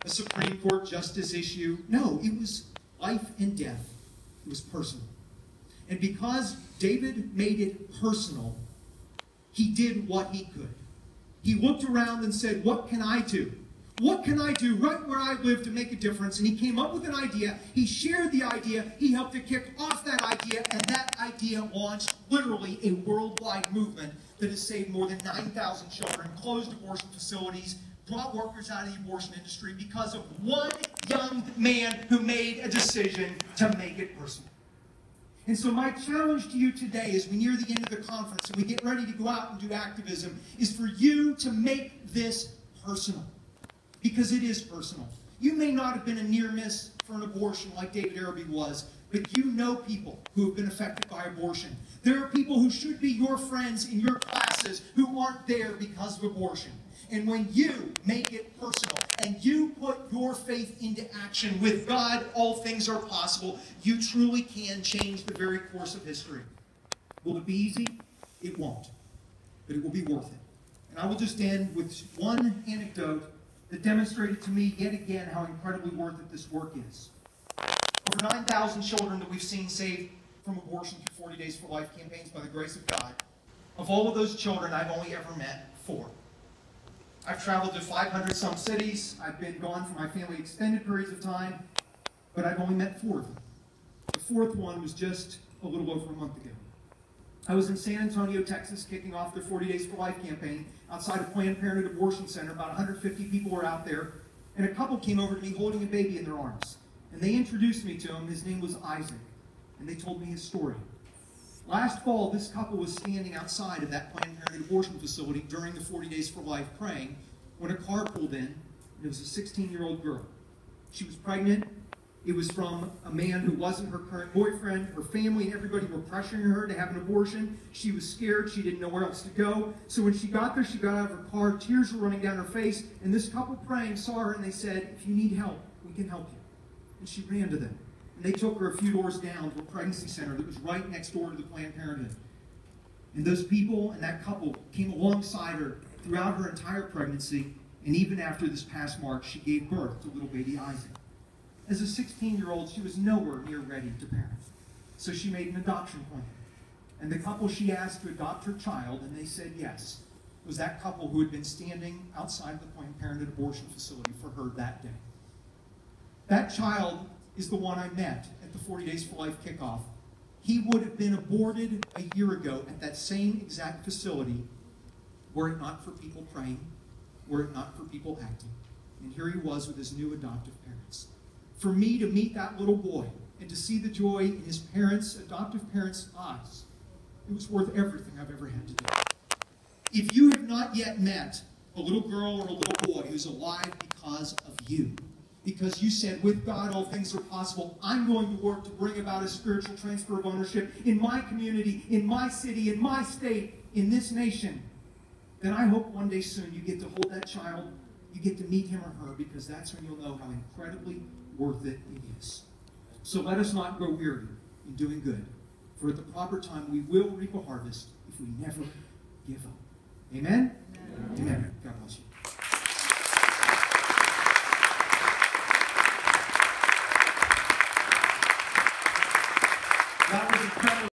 a Supreme Court justice issue. No, it was life and death. It was personal. And because David made it personal, he did what he could. He looked around and said, what can I do? What can I do right where I live to make a difference? And he came up with an idea. He shared the idea. He helped to kick off that idea. And that idea launched literally a worldwide movement that has saved more than 9,000 children, closed abortion facilities, brought workers out of the abortion industry because of one young man who made a decision to make it personal. And so my challenge to you today as we near the end of the conference and we get ready to go out and do activism is for you to make this personal. Because it is personal. You may not have been a near miss for an abortion like David Bereit was, but you know people who have been affected by abortion. There are people who should be your friends in your classes who aren't there because of abortion. And when you make it personal and you put your faith into action with God, all things are possible. You truly can change the very course of history. Will it be easy? It won't. But it will be worth it. And I will just end with one anecdote that demonstrated to me yet again how incredibly worth it this work is. Over 9,000 children that we've seen saved from abortion through 40 Days for Life campaigns by the grace of God. Of all of those children, I've only ever met 4. I've traveled to 500 some cities. I've been gone from my family extended periods of time, but I've only met 4 of them. The 4th one was just a little over a month ago. I was in San Antonio, Texas, kicking off the 40 Days for Life campaign outside of Planned Parenthood Abortion Center. About 150 people were out there, and a couple came over to me holding a baby in their arms. And they introduced me to him. His name was Isaac, and they told me his story. Last fall, this couple was standing outside of that Planned Parenthood abortion facility during the 40 Days for Life praying when a car pulled in, and it was a 16-year-old girl. She was pregnant. It was from a man who wasn't her current boyfriend. Her family and everybody were pressuring her to have an abortion. She was scared. She didn't know where else to go. So when she got there, she got out of her car. Tears were running down her face. And this couple praying saw her and they said, if you need help, we can help you. And she ran to them. And they took her a few doors down to a pregnancy center that was right next door to the Planned Parenthood. And those people and that couple came alongside her throughout her entire pregnancy. And even after this past March, she gave birth to little baby Isaac. As a 16-year-old, she was nowhere near ready to parent. So she made an adoption plan. And the couple she asked to adopt her child, and they said yes, was that couple who had been standing outside the Planned Parenthood abortion facility for her that day. That child is the one I met at the 40 Days for Life kickoff. He would have been aborted a year ago at that same exact facility were it not for people praying, were it not for people acting. And here he was with his new adoptive parents. For me to meet that little boy and to see the joy in his parents, adoptive parents' eyes, it was worth everything I've ever had to do. If you have not yet met a little girl or a little boy who's alive because of you, because you said, with God all things are possible, I'm going to work to bring about a spiritual transfer of ownership in my community, in my city, in my state, in this nation, then I hope one day soon you get to hold that child, you get to meet him or her, because that's when you'll know how incredibly worth it is. So let us not grow weary in doing good, for at the proper time we will reap a harvest if we never give up. Amen? Amen. Amen. God bless you. That was incredible.